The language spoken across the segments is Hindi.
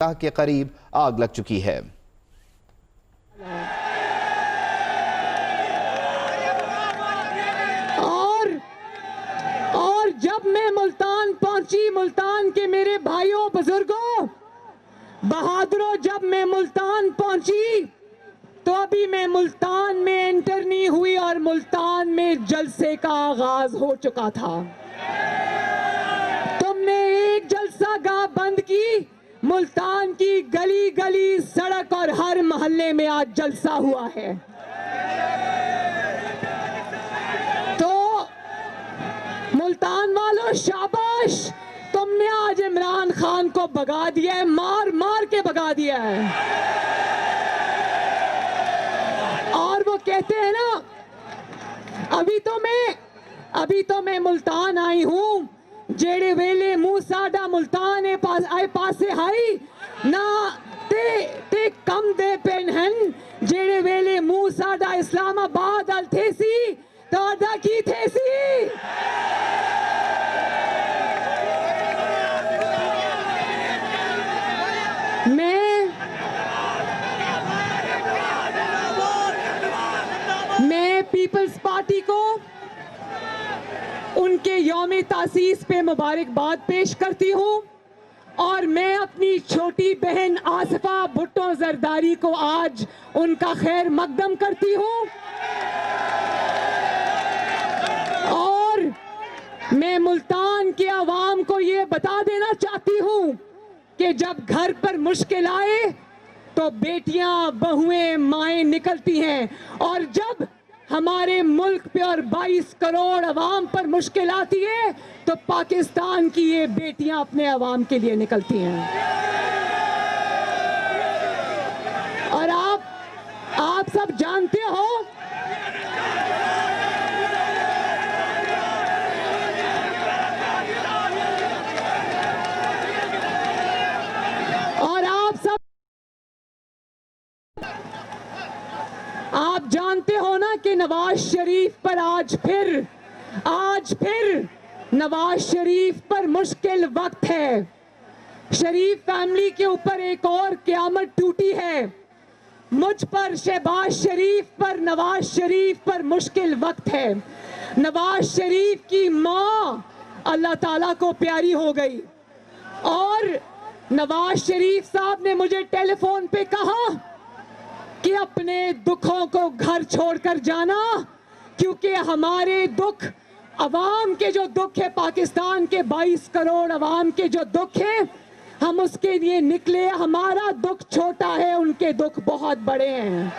के करीब आग लग चुकी है। और जब मैं मुल्तान पहुंची, मुल्तान के मेरे भाइयों बुजुर्गों बहादुरों, जब मैं मुल्तान पहुंची तो अभी मैं मुल्तान में एंटर नहीं हुई और मुल्तान में जलसे का आगाज हो चुका था। तुमने एक जलसा गाह बंद की, मुल्तान की गली गली, सड़क और हर मोहल्ले में आज जलसा हुआ है। तो मुल्तान वालों शाबाश, तुमने आज इमरान खान को भगा दिया है, मार मार के भगा दिया है। और वो कहते हैं ना, अभी तो मैं मुल्तान आई हूं, जेड़े वेले मुंह साडा मुल्तान आए पासे हाई ना ते कम दे पेन हन, जेड़े वेले मुंह साडा इस्लामाबाद अल थेसी तो अदा की थेसी। मैं पीपल्स पार्टी को उनके यौम तासीस पे मुबारकबाद पेश करती हूं और मैं अपनी छोटी बहन आसिफा भुट्टो जरदारी को आज उनका खैर मकदम करती हूं। और मैं मुल्तान के अवाम को ये बता देना चाहती हूं कि जब घर पर मुश्किल आए तो बेटियां, बहुएं, माएं निकलती हैं, और जब हमारे मुल्क पे और 22 करोड़ अवाम पर मुश्किल आती है तो पाकिस्तान की ये बेटियां अपने अवाम के लिए निकलती हैं। और आप सब जानते हो आप जानते हो ना कि नवाज शरीफ पर आज फिर नवाज शरीफ पर मुश्किल वक्त है। शरीफ फैमिली के ऊपर एक और क़यामत टूटी है। मुझ पर, शहबाज शरीफ पर, नवाज शरीफ पर मुश्किल वक्त है। नवाज शरीफ की माँ अल्लाह ताला को प्यारी हो गई और नवाज शरीफ साहब ने मुझे टेलीफोन पे कहा कि अपने दुखों को घर छोड़कर जाना, क्योंकि हमारे दुख, अवाम के जो दुख है, पाकिस्तान के 22 करोड़ अवाम के जो दुख है, हम उसके लिए निकले। हमारा दुख छोटा है, उनके दुख बहुत बड़े हैं।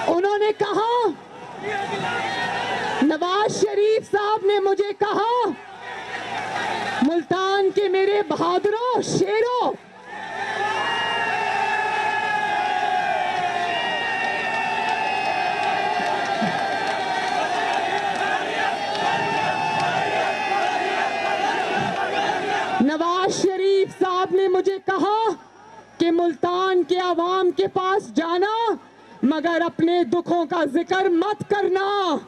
उन्होंने कहा, नवाज शरीफ साहब ने मुझे कहा, मुल्तान के मेरे बहादुरों, शेरों, नवाज शरीफ साहब ने मुझे कहा कि मुल्तान के अवाम के पास जाना मगर अपने दुखों का जिक्र मत करना।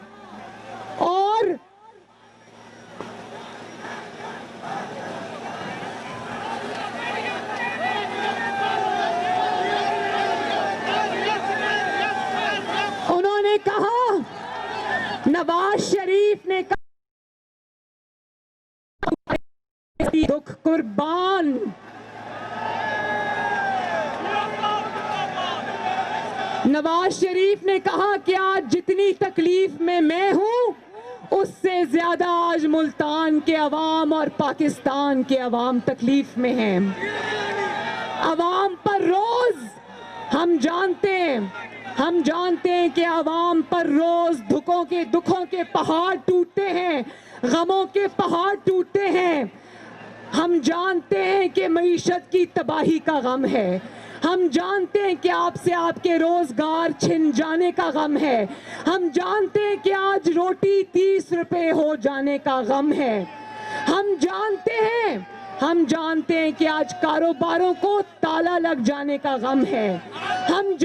और उन्होंने कहा, नवाज शरीफ ने कहा, दुख कुर्बान। नवाज शरीफ ने कहा कि आज जितनी तकलीफ में मैं हूं, उससे ज्यादा आज मुल्तान के अवाम और पाकिस्तान के अवाम तकलीफ में हैं। अवाम पर रोज हम जानते हैं कि अवाम पर रोज दुखों के पहाड़ टूटते हैं, गमों के पहाड़ टूटते हैं। हम जानते हैं कि मईशत की तबाही का गम है। हम जानते हैं कि आपसे आपके रोजगार छिन जाने का गम है। हम जानते हैं कि आज रोटी 30 रुपए हो जाने का गम है। हम जानते हैं कि आज कारोबारों को ताला लग जाने का गम है। हम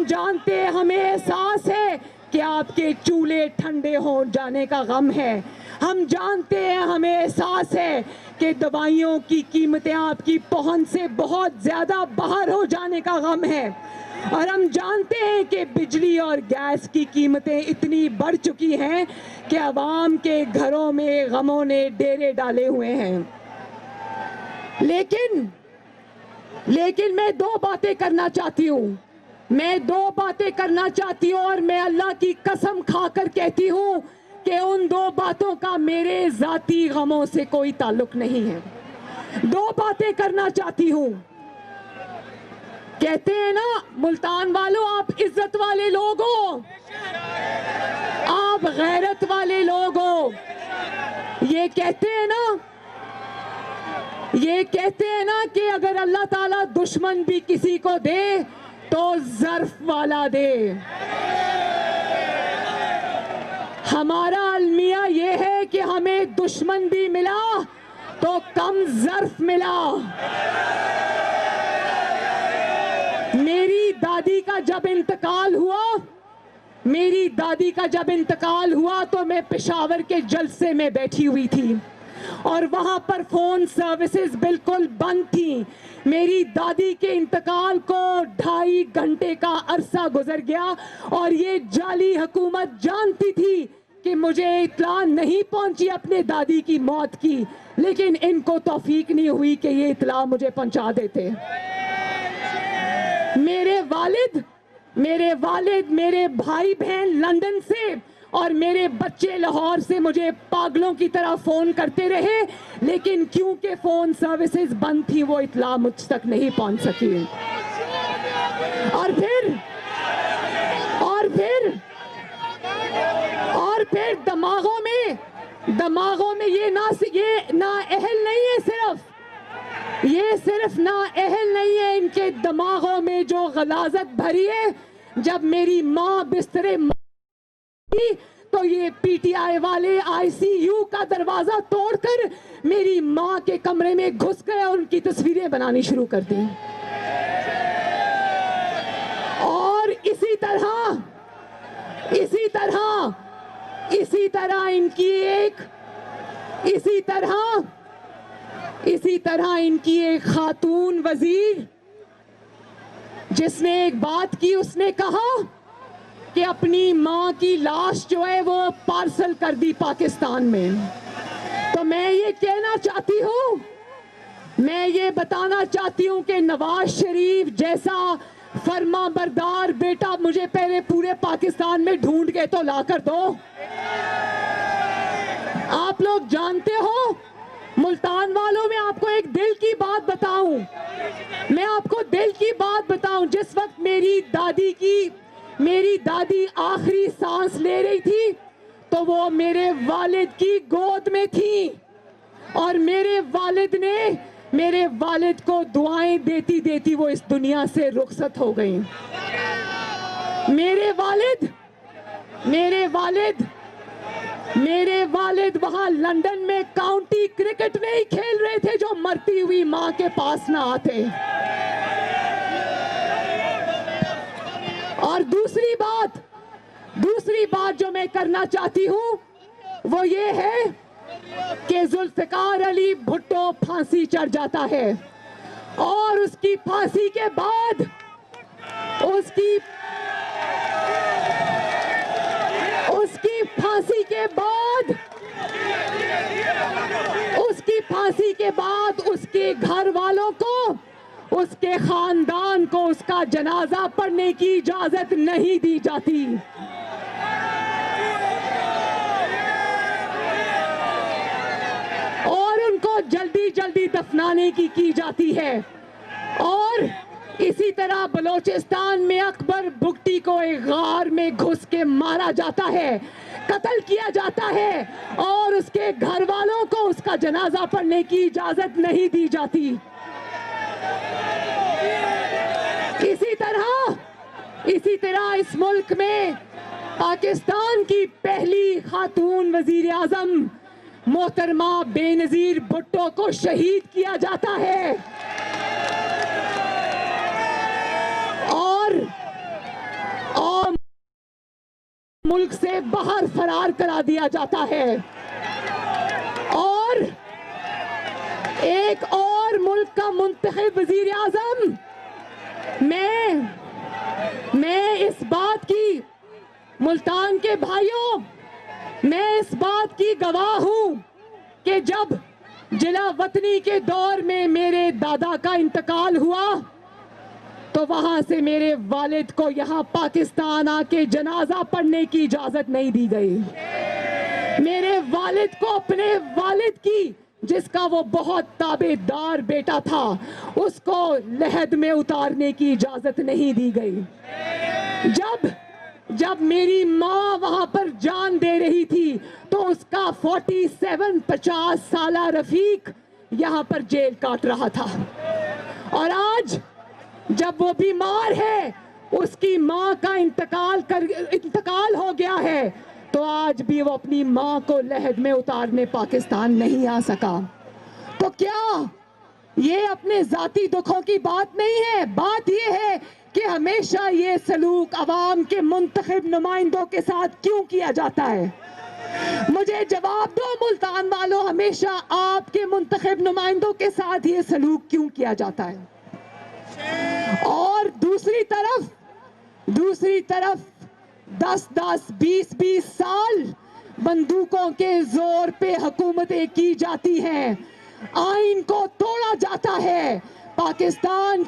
जानते हैं, हमें एहसास है कि आपके चूल्हे ठंडे हो जाने का गम है। हम जानते हैं, हमें एहसास है कि दवाइयों की कीमतें आपकी पहुंच से बहुत ज़्यादा बाहर हो जाने का गम है। और हम जानते हैं कि बिजली और गैस की कीमतें इतनी बढ़ चुकी हैं कि आवाम के घरों में गमों ने डेरे डाले हुए हैं। लेकिन मैं दो बातें करना चाहती हूँ, और मैं अल्लाह की कसम खाकर कहती हूँ कि उन दो बातों का मेरे जाती गमों से कोई ताल्लुक नहीं है। दो बातें करना चाहती हूँ। कहते हैं ना मुल्तान वालों, आप इज्जत वाले लोग हो, आप गैरत वाले लोग हो। ये कहते हैं ना कि अगर अल्लाह ताला दुश्मन भी किसी को दे तो ज़र्फ वाला दे। हमारा अलमिया ये है कि हमें दुश्मन भी मिला तो कम ज़र्फ मिला। मेरी दादी का जब इंतकाल हुआ तो मैं पेशावर के जलसे में बैठी हुई थी और वहां पर फोन सर्विसेज बिल्कुल बंद थी। मेरी दादी के इंतकाल को 2.5 घंटे का अरसा गुजर गया और ये जाली हुकूमत जानती थी कि मुझे इत्तला नहीं पहुंची अपने दादी की मौत की, लेकिन इनको तौफीक नहीं हुई कि ये इत्तला मुझे पहुंचा देते। मेरे वालिद, मेरे भाई बहन लंदन से और मेरे बच्चे लाहौर से मुझे पागलों की तरह फोन करते रहे, लेकिन क्योंकि फोन सर्विसेज बंद थी वो इत्तला मुझ तक नहीं पहुंच सकी। और फिर दिमागों में ये ना अहल नहीं है, सिर्फ ना अहल नहीं है, इनके दिमागों में जो गलाजत भरी है। जब मेरी माँ बिस्तरे तो ये पीटीआई वाले आईसीयू का दरवाजा तोड़कर मेरी माँ के कमरे में घुस गए और उनकी तस्वीरें बनानी शुरू कर दी। और इसी तरह इनकी एक खातून वजीर जिसने एक बात की, उसने कहा कि अपनी माँ की लाश जो है वो पार्सल कर दी पाकिस्तान में। तो मैं ये कहना चाहती हूँ, मैं ये बताना चाहती हूँ कि नवाज शरीफ जैसा फर्मा बरदार बेटा मुझे पहले पूरे पाकिस्तान में ढूंढ के तो ला कर दो। आप लोग जानते हो मुल्तान वालों, मैं आपको एक दिल की बात बताऊं, जिस वक्त मेरी दादी आखिरी सांस ले रही थी तो वो मेरे वालिद की गोद में थी और मेरे वालिद को दुआएं देती देती वो इस दुनिया से रुखसत हो गई। मेरे वालिद वहां लंदन में काउंटी क्रिकेट नहीं खेल रहे थे जो मरती हुई मां के पास ना आते। और दूसरी बात जो मैं करना चाहती हूं वो ये है कि जुल्फिकार अली भुट्टो फांसी चढ़ जाता है और उसकी फांसी के बाद उसके घर वालों को, उसके खानदान को उसका जनाजा पढ़ने की इजाजत नहीं दी जाती। और उनको जल्दी जल्दी दफनाने की जाती है। और इसी तरह बलोचिस्तान में अकबर बुगटी को एक गार में घुस के मारा जाता है, कत्ल किया जाता है और उसके घर वालों को उसका जनाजा पढ़ने की इजाजत नहीं दी जाती। इसी तरह इस मुल्क में पाकिस्तान की पहली खातून वजीर आजम मोहतरमा बेनजीर भुट्टो को शहीद किया जाता है। मुल्क से बाहर फरार करा दिया जाता है और एक और मुल्क का मुंतखब वजीर आजम। मैं इस बात की, मुल्तान के भाइयों, मैं इस बात की गवाह हूं कि जब जिला वतनी के दौर में मेरे दादा का इंतकाल हुआ तो वहां से मेरे वालिद को यहाँ पाकिस्तान आके जनाजा पढ़ने की इजाजत नहीं दी गई। मेरे वालिद को अपने वालिद की, जिसका वो बहुत ताबेदार बेटा था, उसको लहद में उतारने की इजाजत नहीं दी गई। जब मेरी माँ वहां पर जान दे रही थी तो उसका 50 साला रफीक यहाँ पर जेल काट रहा था। और आज जब वो बीमार है, उसकी माँ का इंतकाल हो गया है, तो आज भी वो अपनी माँ को लहद में उतारने पाकिस्तान नहीं आ सका। तो क्या ये अपने जाती दुखों की बात नहीं है? बात ये है कि हमेशा ये सलूक अवाम के मुंतखब नुमाइंदों के साथ क्यों किया जाता है? मुझे जवाब दो मुल्तान वालों, हमेशा आपके मुंतखब नुमाइंदों के साथ ये सलूक क्यों किया जाता है? और दूसरी तरफ 10-10, 20-20 साल बंदूकों के जोर पे हुकूमतें की जाती हैं, आइन को तोड़ा जाता है, पाकिस्तान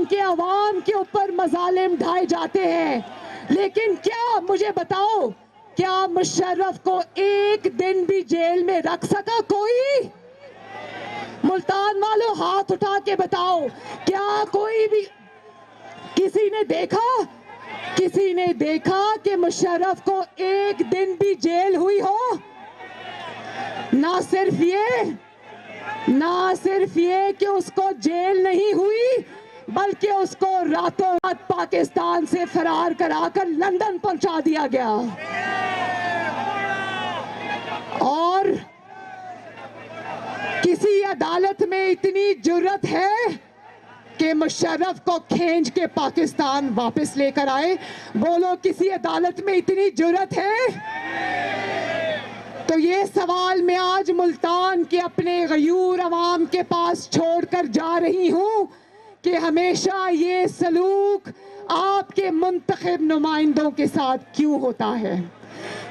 के अवाम के ऊपर मजालिम ढाए जाते हैं। लेकिन क्या, मुझे बताओ, क्या मुशर्रफ को एक दिन भी जेल में रख सका कोई? मुल्तान वालों हाथ उठा के बताओ, क्या कोई भी, किसी ने देखा कि मुशर्रफ को एक दिन भी जेल हुई हो? ना सिर्फ ये कि उसको जेल नहीं हुई, बल्कि उसको रातों रात पाकिस्तान से फरार कराकर लंदन पहुंचा दिया गया। और किसी अदालत में इतनी जुर्रत है कि मुशर्रफ को खींच के पाकिस्तान वापस लेकर आए? बोलो, किसी अदालत में इतनी जुर्रत है? तो ये सवाल मैं आज मुल्तान के अपने गयूर अवाम के पास छोड़कर जा रही हूं कि हमेशा ये सलूक आपके मुंतखब नुमाइंदों के साथ क्यों होता है?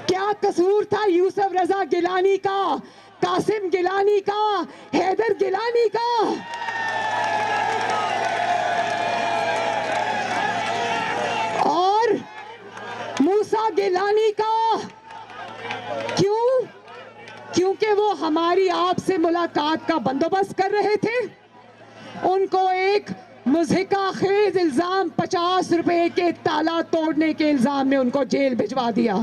क्या कसूर था यूसुफ रजा गिलानी का, कासिम गिलानी का, हैदर गिलानी का? और मूसा गिलानी का? क्योंकि वो हमारी आपसे मुलाकात का बंदोबस्त कर रहे थे। उनको एक मुज़हिका खेज इल्जाम 50 रुपए के ताला तोड़ने के इल्जाम में उनको जेल भिजवा दिया।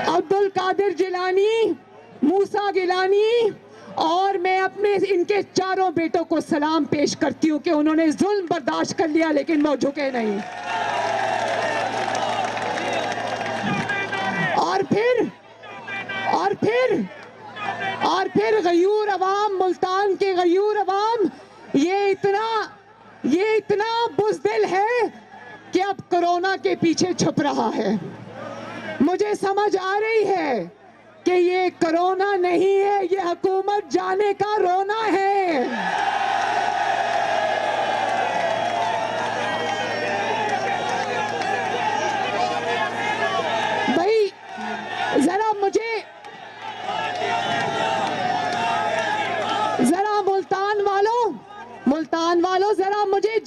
अब्दुल कादिर जिलानी, मूसा गिलानी, और मैं अपने इनके चारों बेटों को सलाम पेश करती हूँ कि उन्होंने जुल्म बर्दाश्त कर लिया लेकिन वो झुके नहीं। और फिर गयूर अवाम, मुल्तान के गयूर अवाम ये इतना बुज़दिल है कि अब कोरोना के पीछे छुप रहा है। मुझे समझ आ रही है कि ये कोरोना नहीं है, ये हुकूमत जाने का रोना है। भाई जरा मुल्तान वालों जरा मुझे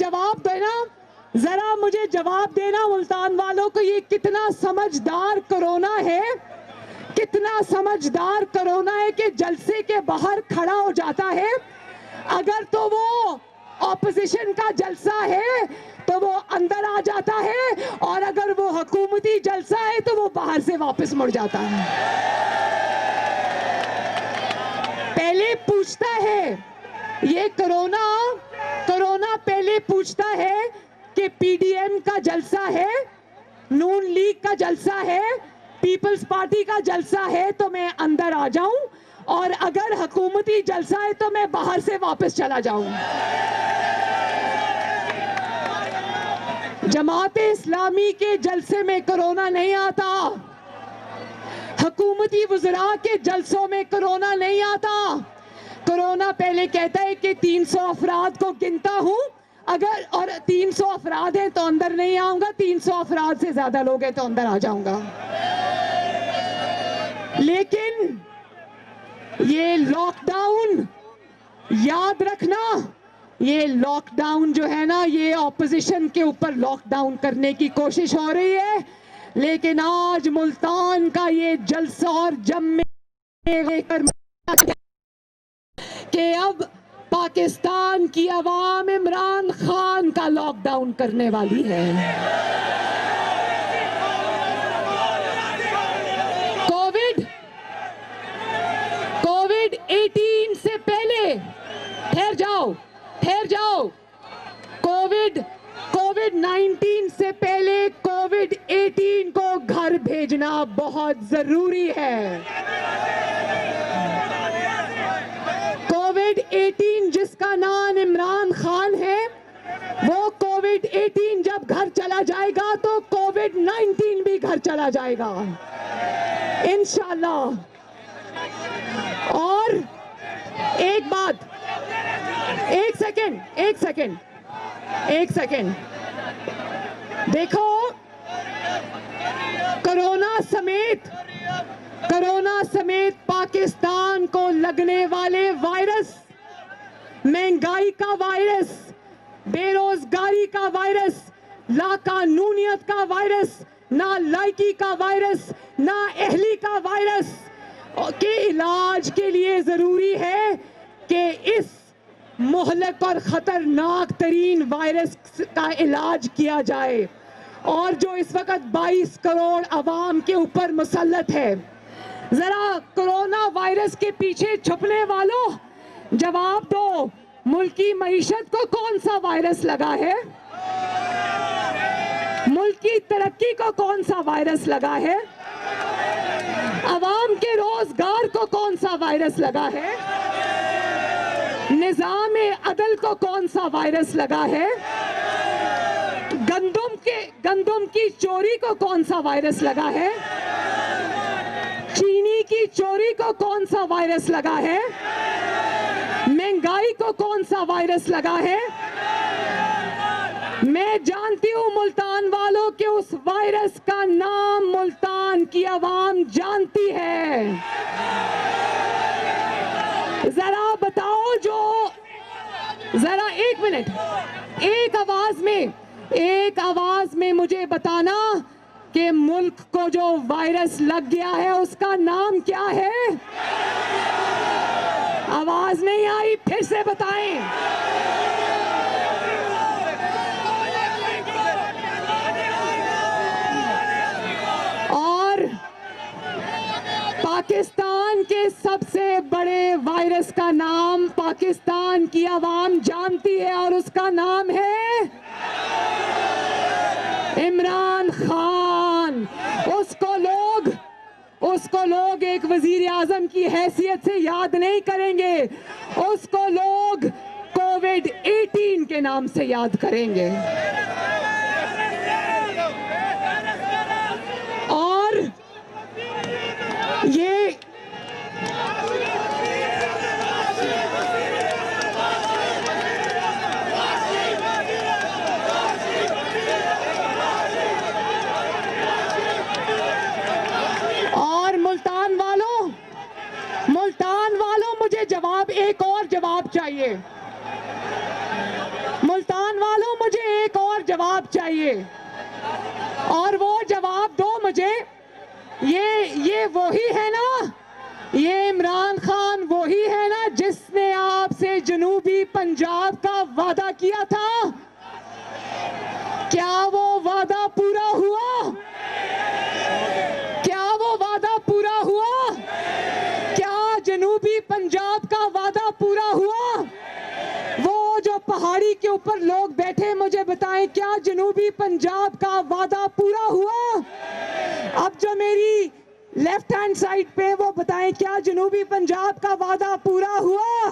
जवाब देना मुल्तान वालों को, ये कितना समझदार कोरोना है, कितना समझदार कोरोना है कि जलसे के बाहर खड़ा हो जाता है। अगर तो वो ऑपोजिशन का जलसा है तो वो अंदर आ जाता है, और अगर वो हुकूमती जलसा है तो वो बाहर से वापस मुड़ जाता है। पहले पूछता है, ये कोरोना पहले पूछता है कि पीडीएम का जलसा है, नून लीग का जलसा है, पीपल्स पार्टी का जलसा है तो मैं अंदर आ जाऊं, और अगर हुकूमती जलसा है तो मैं बाहर से वापस चला जाऊं। जमाते इस्लामी के जलसे में कोरोना नहीं आता, हुकूमती वज़रा के जलसों में कोरोना नहीं आता। कोरोना पहले कहता है कि 300 अफराद को गिनता हूं, अगर और 300 अफराद हैं तो अंदर नहीं आऊंगा, 300 अफराद से ज्यादा लोग हैं तो अंदर आ जाऊंगा। लेकिन ये लॉकडाउन, याद रखना, ये लॉकडाउन जो है ना, ये ऑपोजिशन के ऊपर लॉकडाउन करने की कोशिश हो रही है। लेकिन आज मुल्तान का ये जलसा और जम में कि अब पाकिस्तान की अवाम इमरान खान का लॉकडाउन करने वाली है। कोविड 18 से पहले, ठहर जाओ, कोविड 19 से पहले कोविड 18 को घर भेजना बहुत जरूरी है। कोविड 18 जिसका नाम इमरान खान है, वो कोविड 18 जब घर चला जाएगा तो कोविड 19 भी घर चला जाएगा इंशाल्लाह। और एक बात, एक सेकेंड, देखो, कोरोना समेत पाकिस्तान को लगने वाले वायरस, महंगाई का वायरस, बेरोजगारी का वायरस, लाकानूनियत का वायरस, ना लायकी का वायरस, ना अहली का वायरस के इलाज के लिए जरूरी है कि इस मुहलक और खतरनाक तरीन वायरस का इलाज किया जाए। और जो इस वक्त 22 करोड़ अवाम के ऊपर मुसल्लत है, जरा कोरोना वायरस के पीछे छुपने वालों जवाब दो, मुल्क की मईशत को कौन सा वायरस लगा है? मुल्क की तरक्की को कौन सा वायरस लगा है? अवाम के रोजगार को कौन सा वायरस लगा है? निजाम अदल को कौन सा वायरस लगा है? गंदम की चोरी को कौन सा वायरस लगा है? चीनी की चोरी को कौन सा वायरस लगा है? महंगाई को कौन सा वायरस लगा है? मैं जानती हूं मुल्तान वालों के उस वायरस का नाम मुल्तान की आवाम जानती है। जरा बताओ, जरा एक मिनट, एक आवाज में मुझे बताना कि मुल्क को जो वायरस लग गया है उसका नाम क्या है? आवाज नहीं आई, फिर से बताएं। और पाकिस्तान के सबसे बड़े वायरस का नाम पाकिस्तान की आवाम जानती है और उसका नाम है इमरान खान। उसको लोग एक वजीर आजम की हैसियत से याद नहीं करेंगे, उसको लोग कोविड 18 के नाम से याद करेंगे। और ये मुल्तान वालों मुझे एक और जवाब चाहिए। मुल्तान वालों मुझे एक और जवाब चाहिए, और वो जवाब दो मुझे। ये वही है ना, ये इमरान खान वही है ना जिसने आपसे जनूबी पंजाब का वादा किया था? क्या वो वादा पूरा हुआ? क्या वो वादा पूरा हुआ? क्या जनूबी पंजाब का वादा पूरा हुआ? वो जो पहाड़ी के ऊपर लोग बैठे, मुझे बताएं, क्या जनूबी पंजाब का वादा पूरा हुआ? अब जो मेरी लेफ्ट हैंड साइड पे, वो बताएं, क्या जनूबी पंजाब का वादा पूरा हुआ?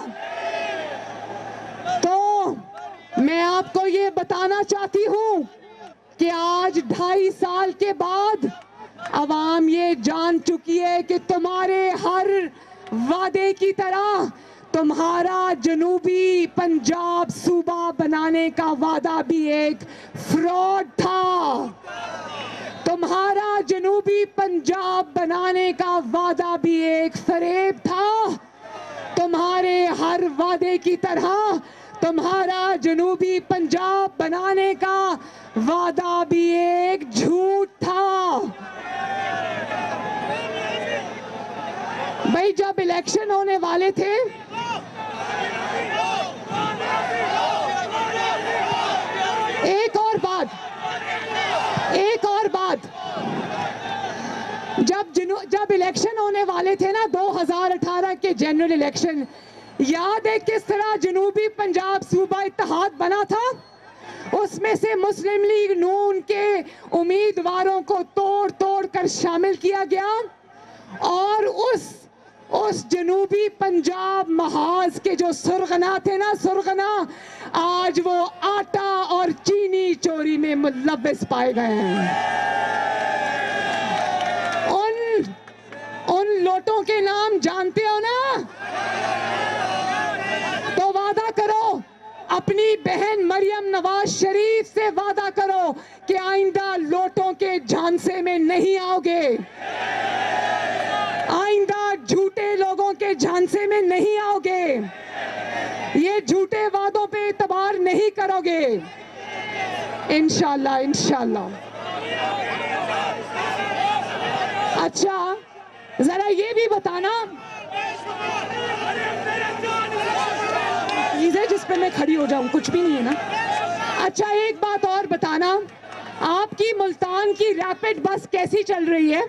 तो मैं आपको ये बताना चाहती हूं कि आज 2.5 साल के बाद अवाम ये जान चुकी है कि तुम्हारे हर वादे की तरह तुम्हारा जनूबी पंजाब सूबा बनाने का वादा भी एक फ्रॉड था। तुम्हारा जनूबी पंजाब बनाने का वादा भी एक फरेब था। तुम्हारे हर वादे की तरह तुम्हारा जनूबी पंजाब बनाने का वादा भी एक झूठ था। भाई जब इलेक्शन होने वाले थे एक और बात जब इलेक्शन होने वाले थे ना 2018 के जनरल इलेक्शन, याद है किस तरह जनूबी पंजाब सूबा इत्तेहाद बना था? उसमें से मुस्लिम लीग नून के उम्मीदवारों को तोड़ तोड़ कर शामिल किया गया और उस जनूबी पंजाब महाज के जो सुरगना थे ना, सुरगना आज वो आटा और चीनी चोरी में मुलव्वस पाए गए हैं। उन लोटों के नाम जानते हो ना? तो वादा करो, अपनी बहन मरियम नवाज शरीफ से वादा करो कि आइंदा लोटों के झांसे में नहीं आओगे, आइंदा झूठे लोगों के झांसे में नहीं आओगे, ये झूठे वादों पे एतबार नहीं करोगे। इंशाल्लाह इंशाल्लाह। अच्छा जरा ये भी बताना, चीज़ जिस पे मैं खड़ी हो जाऊं, कुछ भी नहीं है ना। अच्छा एक बात और बताना, आपकी मुल्तान की रैपिड बस कैसी चल रही है?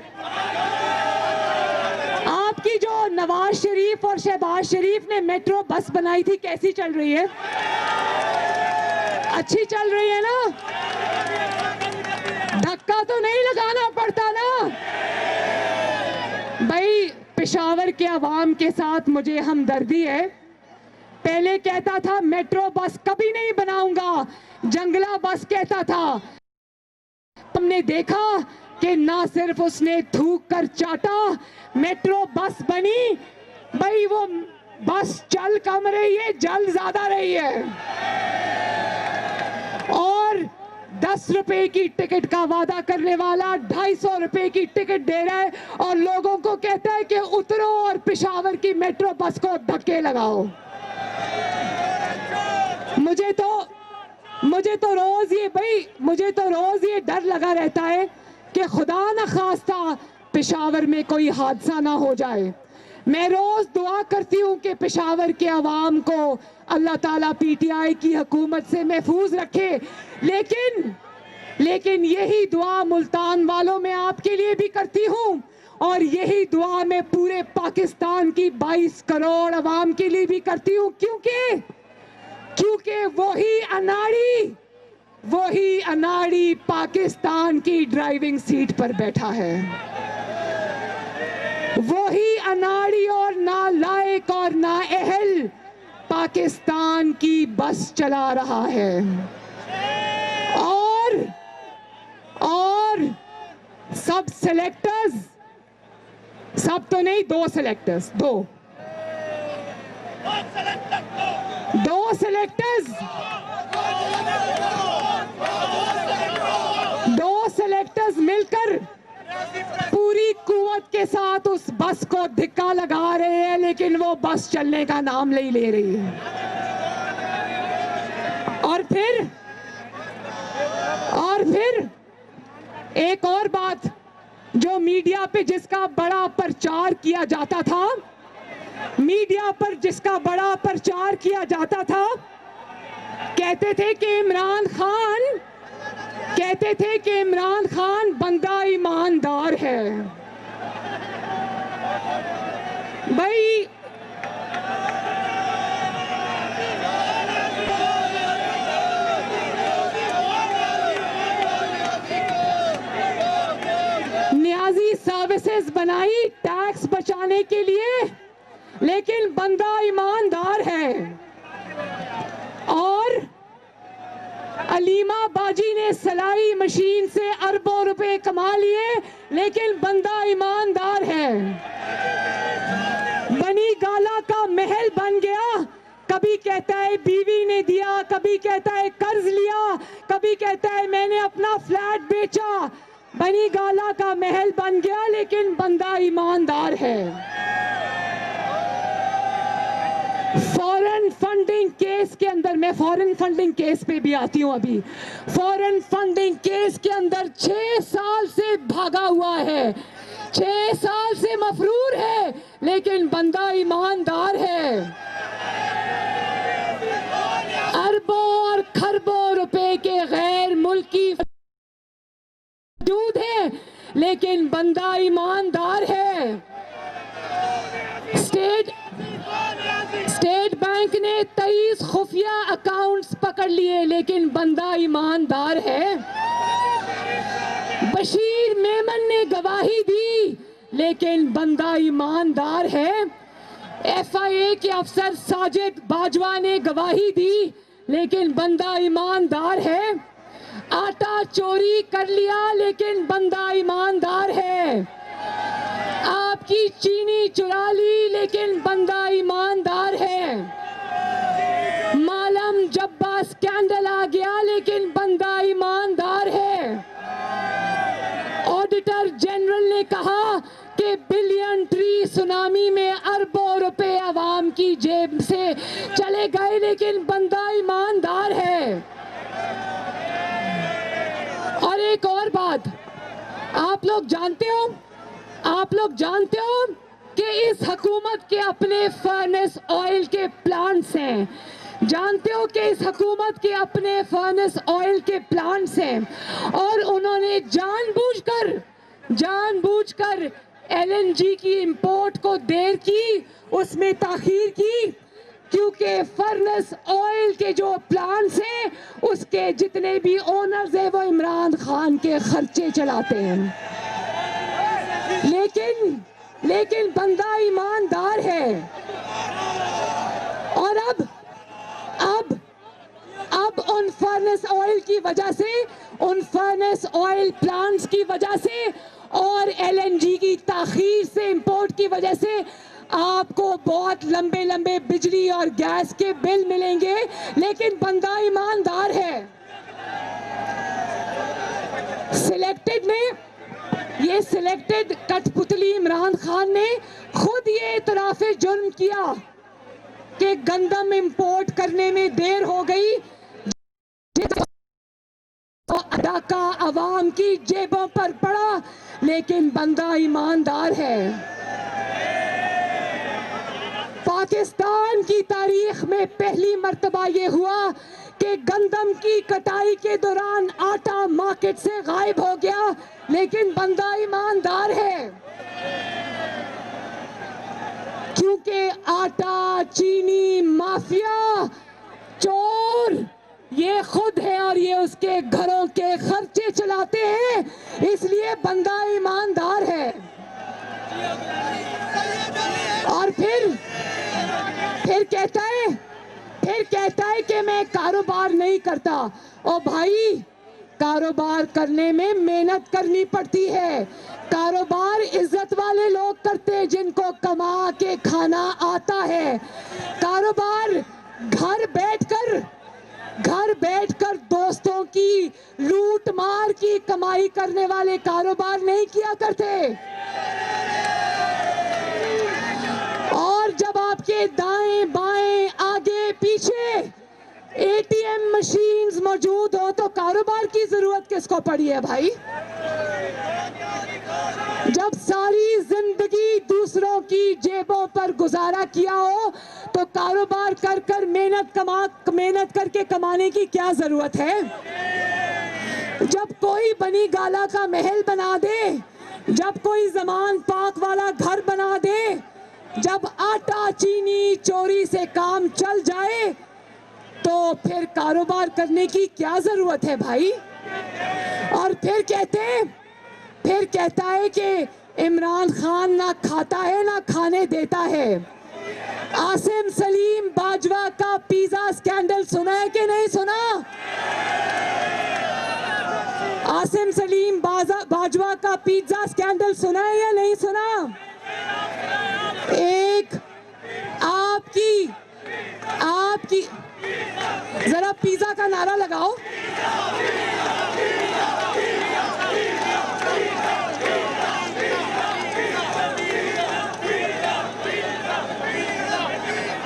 आपकी जो नवाज शरीफ और शहबाज शरीफ ने मेट्रो बस बनाई थी कैसी चल रही है? अच्छी चल रही है ना? धक्का तो नहीं लगाना पड़ता ना? भाई पेशावर के अवाम के साथ मुझे हमदर्दी है। पहले कहता था मेट्रो बस कभी नहीं बनाऊंगा, जंगला बस कहता था। हमने देखा कि ना सिर्फ उसने थूक कर चाटा, मेट्रो बस बनी। भाई वो बस चल कम रही है, जल ज्यादा रही है। और 10 रुपए की टिकट का वादा करने वाला 250 रुपए की टिकट दे रहा है और लोगों को कहता है कि उतरो और पेशावर की मेट्रो बस को धक्के लगाओ। मुझे तो रोज ये डर लगा रहता है कि खुदा न खास्ता पेशावर में कोई हादसा ना हो जाए। मैं रोज दुआ करती हूँ कि पेशावर के अवाम को अल्लाह ताला पीटीआई की हुकूमत से महफूज रखे, लेकिन यही दुआ मुल्तान वालों में आपके लिए भी करती हूँ और यही दुआ मैं पूरे पाकिस्तान की 22 करोड़ अवाम के लिए भी करती हूँ, क्योंकि वही अनाड़ी पाकिस्तान की ड्राइविंग सीट पर बैठा है। वही अनाड़ी और नालायक और नाअहल पाकिस्तान की बस चला रहा है। और सब सेलेक्टर्स, सब तो नहीं, दो सेलेक्टर्स मिलकर पूरी कुव्वत के साथ उस बस को धिक्का लगा रहे हैं, लेकिन वो बस चलने का नाम नहीं ले रही है। और फिर एक और बात, जो मीडिया पे जिसका बड़ा प्रचार किया जाता था, कहते थे कि इमरान खान बंदा ईमानदार है। भाई नियाजी सर्विसेज बनाई टैक्स बचाने के लिए, लेकिन बंदा ईमानदार है। और अलीमा बाजी ने सिलाई मशीन से अरबों रुपए कमा लिए, लेकिन बंदा ईमानदार है। बनी गाला का महल बन गया, कभी कहता है बीवी ने दिया, कभी कहता है कर्ज लिया, कभी कहता है मैंने अपना फ्लैट बेचा। बनी गाला का महल बन गया, लेकिन बंदा ईमानदार है। फॉरेन फंडिंग केस के अंदर, मैं फॉरेन फंडिंग केस पे भी आती हूं अभी। फॉरेन फंडिंग केस के अंदर 6 साल से भागा हुआ है, 6 साल से मफरूर है, लेकिन बंदा ईमानदार है। अरबों और खरबों रुपए के गैर मुल्की मौजूद है, लेकिन बंदा ईमानदार है। स्टेट बैंक ने 23 खुफिया अकाउंट्स पकड़ लिए, लेकिन बंदा ईमानदार है। बशीर मेमन ने गवाही दी, लेकिन बंदा ईमानदार है। FIA के अफसर साजिद बाजवा ने गवाही दी, लेकिन बंदा ईमानदार है। आटा चोरी कर लिया, लेकिन बंदा ईमानदार है। आपकी चीनी चुरा ली, लेकिन बंदा ईमानदार है। मालम जब्बा स्कैंडल आ गया, लेकिन बंदा ईमानदार है। ऑडिटर जनरल ने कहा कि बिलियन ट्री सुनामी में अरबों रुपए आवाम की जेब से चले गए, लेकिन बंदा ईमानदार है। और एक और बात, आप लोग जानते हो कि इस हुकूमत के अपने फर्नेस ऑयल के प्लांट्स हैं। जानते हो कि इस हुकूमत के अपने फर्नेस ऑयल के प्लांट्स हैं, और उन्होंने जानबूझकर LNG की इंपोर्ट को देर की, उसमें ताखीर की, क्योंकि फर्नेस ऑयल के जो प्लांट्स हैं उसके जितने भी ओनर्स हैं वो इमरान खान के खर्चे चलाते हैं। लेकिन बंदा ईमानदार है। और अब उन फर्नेस ऑयल की वजह से, उन फर्नेस ऑयल प्लांट्स की वजह से और LNG की ताखीर से, इंपोर्ट की वजह से आपको बहुत लंबे लंबे बिजली और गैस के बिल मिलेंगे, लेकिन बंदा ईमानदार है। सिलेक्टेड कठपुतली इमरान खान ने खुद ये इतराफ़े जुर्म किया कि गंदम इंपोर्ट करने में देर हो गई, अदा का अवाम की जेबों पर पड़ा, लेकिन बंदा ईमानदार है। पाकिस्तान की तारीख में पहली मर्तबा ये हुआ कि गंदम की कटाई के दौरान आटा मार्केट से गायब हो गया, लेकिन बंदा ईमानदार है। क्योंकि आटा चीनी माफिया चोर ये खुद है और ये उसके घरों के खर्चे चलाते हैं, इसलिए बंदा ईमानदार है। और फिर कहता है कि मैं कारोबार नहीं करता। ओ भाई, कारोबार करने में मेहनत करनी पड़ती है। कारोबार इज्जत वाले लोग करते हैं जिनको कमा के खाना आता है। कारोबार घर बैठकर दोस्तों की लूट मार की कमाई करने वाले कारोबार नहीं किया करते। और जब आपके दाएं बाएं आगे पीछे ATM मशीन्स मौजूद हो तो कारोबार की जरूरत किसको पड़ी है भाई? जब सारी जिंदगी दूसरों की जेबों पर गुजारा किया हो तो कारोबार कर मेहनत करके कमाने की क्या जरूरत है? जब कोई बनी गाला का महल बना दे, जब कोई जमान पाक वाला घर बना दे, जब आटा चीनी चोरी से काम चल जाए तो फिर कारोबार करने की क्या जरूरत है भाई? और फिर कहता है कि इमरान खान ना खाता है ना खाने देता है। आसिम सलीम बाजवा का पिज्जा स्कैंडल सुना है कि नहीं सुना? आसिम सलीम बाजवा का पिज्जा स्कैंडल सुना है या नहीं सुना? एक आपकी जरा पिज्जा का नारा लगाओ।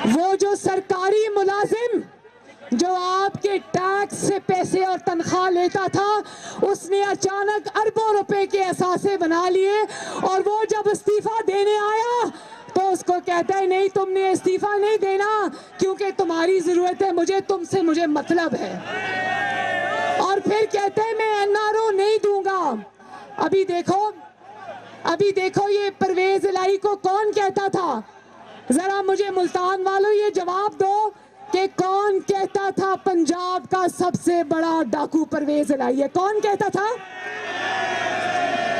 वो जो सरकारी मुलाजिम जो आपके टैक्स से पैसे और तनख्वाह लेता था, उसने अचानक अरबों रुपए के असासे बना लिए, और वो जब इस्तीफा देने आया तो उसको कहता है नहीं, तुमने इस्तीफा नहीं देना क्योंकि तुम्हारी जरूरत है मुझे, तुमसे मुझे मतलब है। और फिर कहते हैं मैं एनआरओ नहीं दूंगा। अभी देखो ये परवेज इलाही को कौन कहता था? जरा मुझे मुल्तान वालों ये जवाब दो कि कौन कहता था पंजाब का सबसे बड़ा डाकू परवेज इलाही है? कौन कहता था?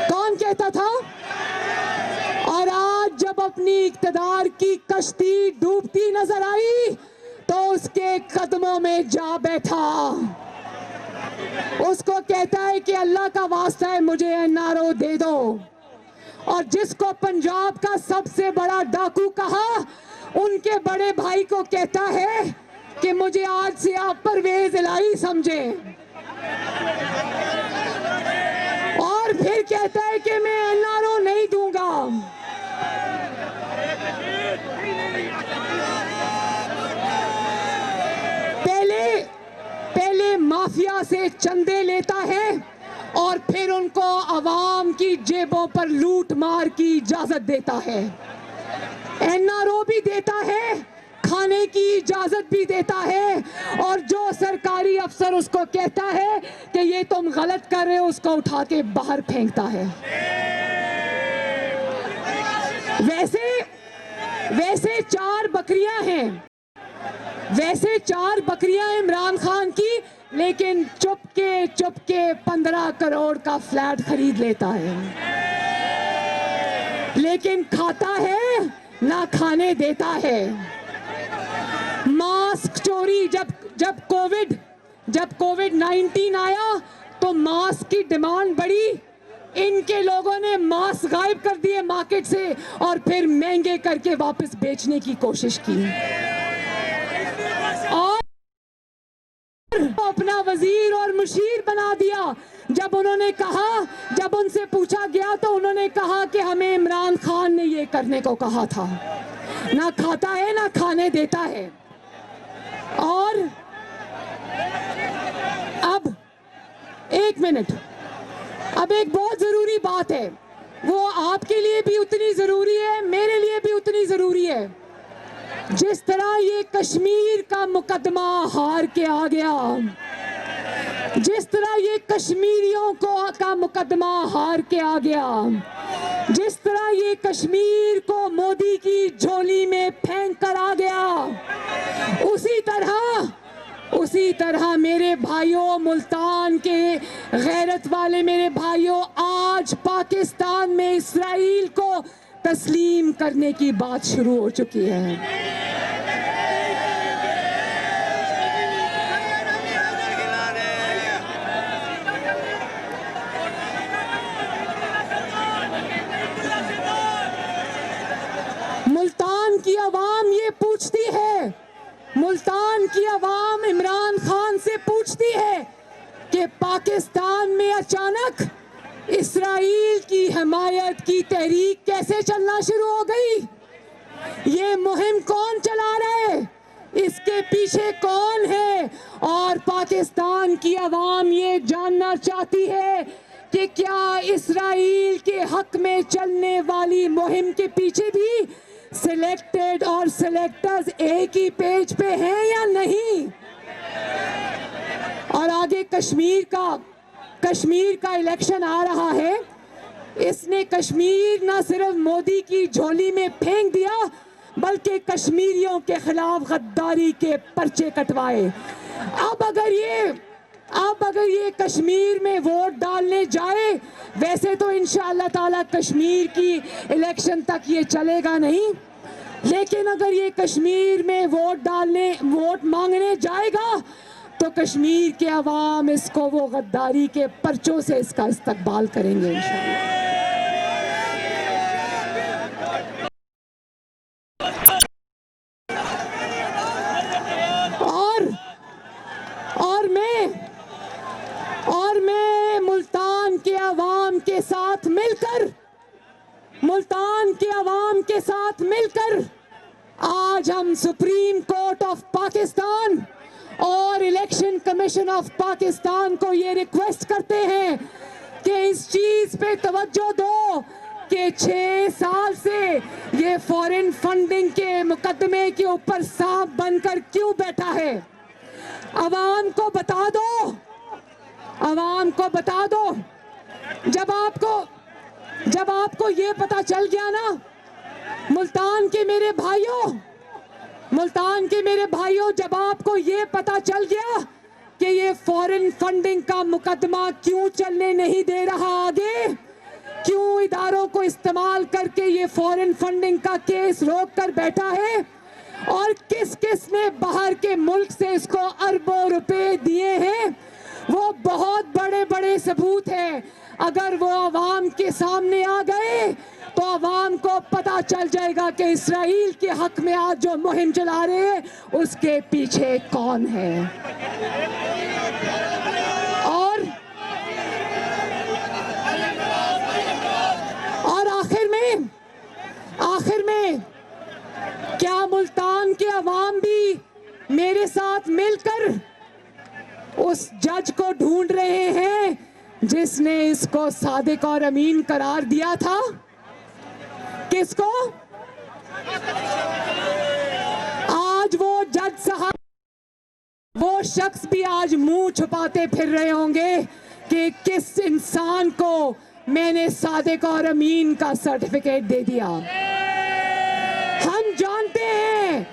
कौन कहता था? और आज जब अपनी इक्तदार की कश्ती डूबती नजर आई तो उसके कदमों में जा बैठा, उसको कहता है कि अल्लाह का वास्ता है मुझे एनआरओ दे दो। और जिसको पंजाब का सबसे बड़ा डाकू कहा, उनके बड़े भाई को कहता है कि मुझे आज से आप परवेज इलाही समझे, और फिर कहता है कि मैं एनआरओ नहीं दूंगा। पहले माफिया से चंदे लेता है और फिर उनको अवाम की जेबों पर लूट मार की इजाजत देता है। एनआरओ भी देता है, खाने की इजाजत भी देता है, और जो सरकारी अफसर उसको कहता है कि ये तुम गलत कर रहे हो, उसको उठा के बाहर फेंकता है। वैसे 4 बकरियां हैं, वैसे 4 बकरियां इमरान खान की, लेकिन चुपके 15 करोड़ का फ्लैट खरीद लेता है, लेकिन खाता है ना खाने देता है। मास्क चोरी, जब कोविड-19 आया तो मास्क की डिमांड बढ़ी, इनके लोगों ने मास्क गायब कर दिए मार्केट से और फिर महंगे करके वापस बेचने की कोशिश की, और अपना वजीर और मुशीर बना दिया। जब उनसे पूछा गया तो उन्होंने कहा कि हमें इमरान खान ने ये करने को कहा था। ना खाता है ना खाने देता है। और अब एक मिनट, अब एक बहुत जरूरी बात है, वो आपके लिए भी उतनी जरूरी है, मेरे लिए भी उतनी जरूरी है। जिस तरह ये कश्मीर का मुकदमा हार के आ गया, जिस तरह ये कश्मीरियों का मुकदमा हार के आ गया, जिस तरह ये कश्मीर को मोदी की झोली में फेंक कर आ गया, उसी तरह मेरे भाइयों, मुल्तान के गैरत वाले मेरे भाइयों, आज पाकिस्तान में इस्राईल को तस्लीम करने की बात शुरू हो चुकी है। मुल्तान की आवाम ये पूछती है, मुल्तान की आवाम इमरान खान से पूछती है कि पाकिस्तान में अचानक इस्राईल की हमायत की तहरीक कैसे चलना शुरू हो गई? ये मुहिम कौन चला रहा है? इसके पीछे कौन है? और पाकिस्तान की आवाम ये जानना चाहती है कि क्या इस्राईल के हक में चलने वाली मुहिम के पीछे भी सिलेक्टेड और सिलेक्टर्स एक ही पेज पे हैं या नहीं? और आगे कश्मीर का इलेक्शन आ रहा है। इसने कश्मीर ना सिर्फ मोदी की झोली में फेंक दिया, बल्कि कश्मीरियों के खिलाफ गद्दारी के पर्चे कटवाए। अब अगर ये कश्मीर में वोट डालने जाए, वैसे तो इंशाअल्लाह ताला कश्मीर की इलेक्शन तक ये चलेगा नहीं, लेकिन अगर ये कश्मीर में वोट मांगने जाएगा तो कश्मीर के अवाम इसको वो गद्दारी के पर्चों से इसका इस्तकबाल करेंगे इंशाअल्लाह। और मैं मुल्तान के अवाम के साथ मिलकर आज हम सुप्रीम कोर्ट ऑफ पाकिस्तान और इलेक्शन कमीशन ऑफ पाकिस्तान को ये रिक्वेस्ट करते हैं कि इस चीज पे तवज्जो दो कि 6 साल से ये फॉरेन फंडिंग के मुकदमे के ऊपर सांप बनकर क्यों बैठा है। अवाम को बता दो। जब आपको ये पता चल गया ना, मुल्तान के मेरे भाइयों, जब आपको ये पता चल गया कि ये फॉरेन फंडिंग का मुकदमा क्यों चलने नहीं दे रहा आगे, क्यों इदारों को इस्तेमाल करके ये फॉरेन फंडिंग का केस रोक कर बैठा है और किस ने बाहर के मुल्क से इसको अरबों रुपए दिए हैं, वो बहुत बड़े सबूत हैं। अगर वो अवाम के सामने आ गए तो अवाम को पता चल जाएगा कि इस्राइल के हक में आज जो मुहिम चला रहे हैं उसके पीछे कौन है। और आखिर में क्या मुल्तान के अवाम भी मेरे साथ मिलकर उस जज को ढूंढ रहे हैं जिसने इसको सादिक और अमीन करार दिया था? किसको? आज वो जज साहब, वो शख्स भी आज मुंह छुपाते फिर रहे होंगे कि किस इंसान को मैंने सादिक और अमीन का सर्टिफिकेट दे दिया। हम जानते हैं,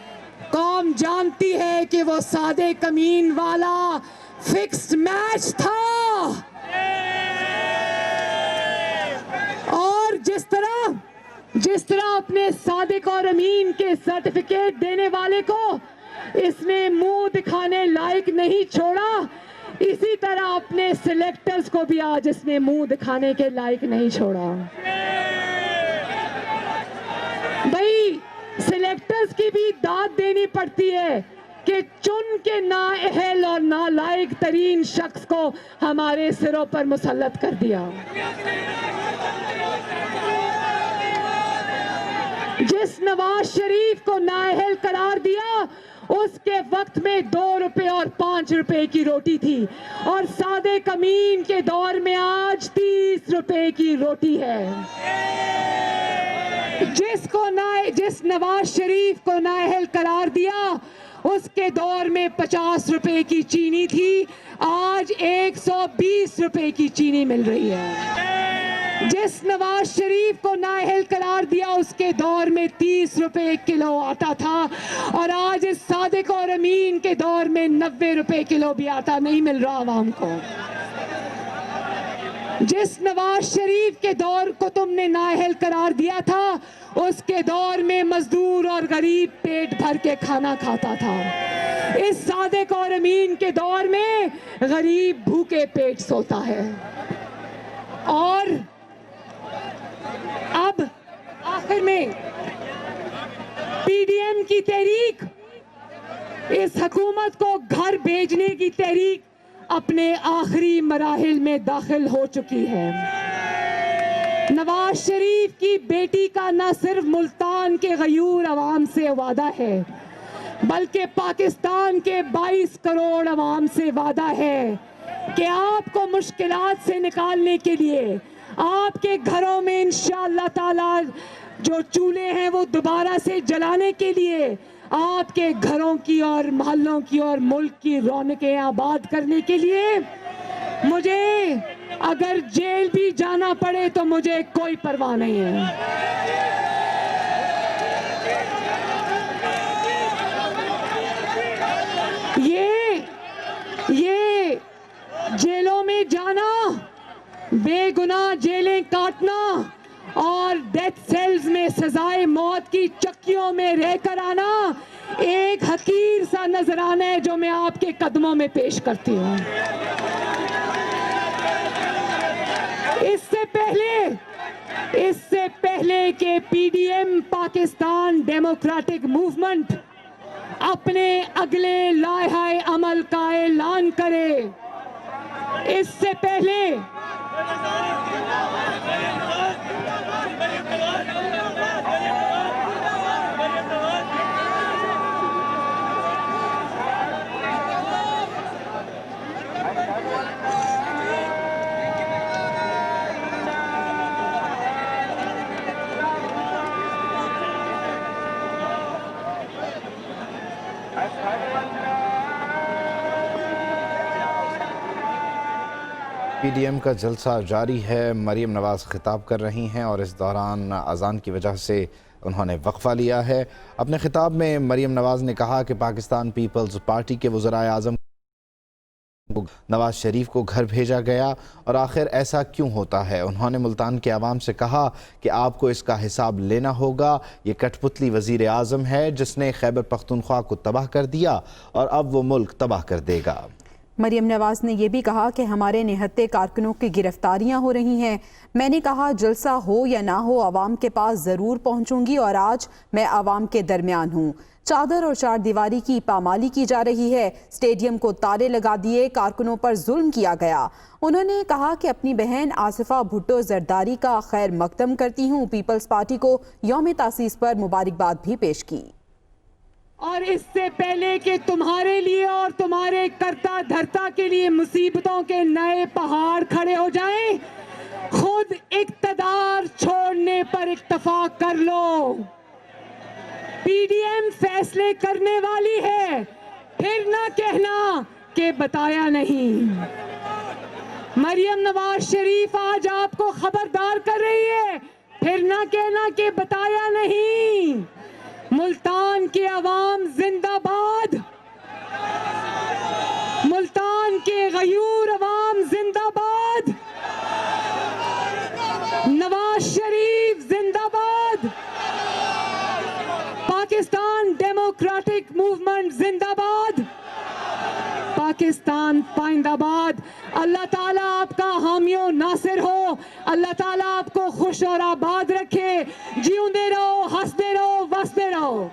कौम जानती है कि वो सादिक अमीन वाला फिक्स्ड मैच था। और जिस तरह अपने सादिक और अमीन के सर्टिफिकेट देने वाले को इसने मुंह दिखाने लायक नहीं छोड़ा, इसी तरह अपने सिलेक्टर्स को भी आज इसने मुंह दिखाने के लायक नहीं छोड़ा। भाई, सिलेक्टर्स की भी दाद देनी पड़ती है कि चुन के नाअहल और नालायक तरीन शख्स को हमारे सिरों पर मुसल्लत कर दिया। जिस नवाज शरीफ को नाअहल करार दिया उसके वक्त में 2 रुपए और 5 रुपए की रोटी थी और सादिक अमीन के दौर में आज 30 रुपए की रोटी है। जिस नवाज शरीफ को नाअहल करार दिया उसके दौर में 50 रुपए की चीनी थी, आज 120 रुपए की चीनी मिल रही है। जिस नवाज शरीफ को नाअहल करार दिया उसके दौर में 30 रुपए किलो आटा था और आज इस सादिक और अमीन के दौर में 90 रुपए किलो भी आटा नहीं मिल रहा आवाम को। जिस नवाज शरीफ के दौर को तुमने नाअहल करार दिया था उसके दौर में मजदूर और गरीब पेट भर के खाना खाता था। इस सादिक और अमीन के दौर में गरीब भूखे पेट सोता है। और अब आखिर में पीडीएम की तहरीक, इस हुकूमत को घर भेजने की तहरीक अपने आखिरी मराहिल में दाखिल हो चुकी है। नवाज शरीफ की बेटी का न सिर्फ मुल्तान के गयूर अवाम से वादा है बल्कि पाकिस्तान के 22 करोड़ अवाम से वादा है कि आपको मुश्किलात से निकालने के लिए आपके घरों में इंशाअल्लाह ताला जो चूल्हे हैं वो दोबारा से जलाने के लिए, आपके घरों की और मोहल्लों की और मुल्क की रौनकें आबाद करने के लिए मुझे अगर जेल भी जाना पड़े तो मुझे कोई परवाह नहीं है। ये जेलों में जाना, बेगुनाह जेलें काटना और डेथ सेल्स में सजाए मौत की चक्कियों में रहकर आना एक हकीर सा नजराना है जो मैं आपके कदमों में पेश करती हूँ। इससे पहले कि पीडीएम पाकिस्तान डेमोक्रेटिक मूवमेंट अपने अगले लाहे अमल का ऐलान करे, इससे पहले पीडीएम का जलसा जारी है। मरियम नवाज़ खिताब कर रही हैं और इस दौरान अजान की वजह से उन्होंने वक्फा लिया है। अपने खिताब में मरियम नवाज़ ने कहा कि पाकिस्तान पीपल्स पार्टी के वज़राए आज़म नवाज शरीफ को घर भेजा गया और आखिर ऐसा क्यों होता है। उन्होंने मुल्तान के आवाम से कहा कि आपको इसका हिसाब लेना होगा। ये कठपुतली वज़ीर आज़म है जिसने खैबर पख्तूनख्वा को तबाह कर दिया और अब वो मुल्क तबाह कर देगा। मरियम नवाज ने यह भी कहा कि हमारे निहत्ते कारकुनों की गिरफ्तारियां हो रही हैं। मैंने कहा जलसा हो या ना हो आवाम के पास ज़रूर पहुंचूंगी और आज मैं आवाम के दरमियान हूं। चादर और चार दीवारी की पामाली की जा रही है। स्टेडियम को ताले लगा दिए, कारकुनों पर जुल्म किया गया। उन्होंने कहा कि अपनी बहन आसिफा भुट्टो जरदारी का खैर मकदम करती हूँ। पीपल्स पार्टी को यौम तासीस पर मुबारकबाद भी पेश की। और इससे पहले कि तुम्हारे लिए और तुम्हारे करता धरता के लिए मुसीबतों के नए पहाड़ खड़े हो जाएं, खुद इक्तदार छोड़ने पर इत्तफाक कर लो। पीडीएम फैसले करने वाली है, फिर ना कहना कि बताया नहीं। मरियम नवाज शरीफ आज आपको खबरदार कर रही है, फिर ना कहना कि बताया नहीं। मुल्तान के अवाम जिंदाबाद, मुल्तान के गयूर अवाम जिंदाबाद, नवाज शरीफ जिंदाबाद, पाकिस्तान डेमोक्रेटिक मूवमेंट जिंदाबाद, पाकिस्तान पाइंदाबाद। अल्लाह ताला आपका हामियो नासिर हो, अल्लाह ताला आपको खुश और आबाद रखे। जीऊंदे रहो, हंसते रहो, वसते रहो।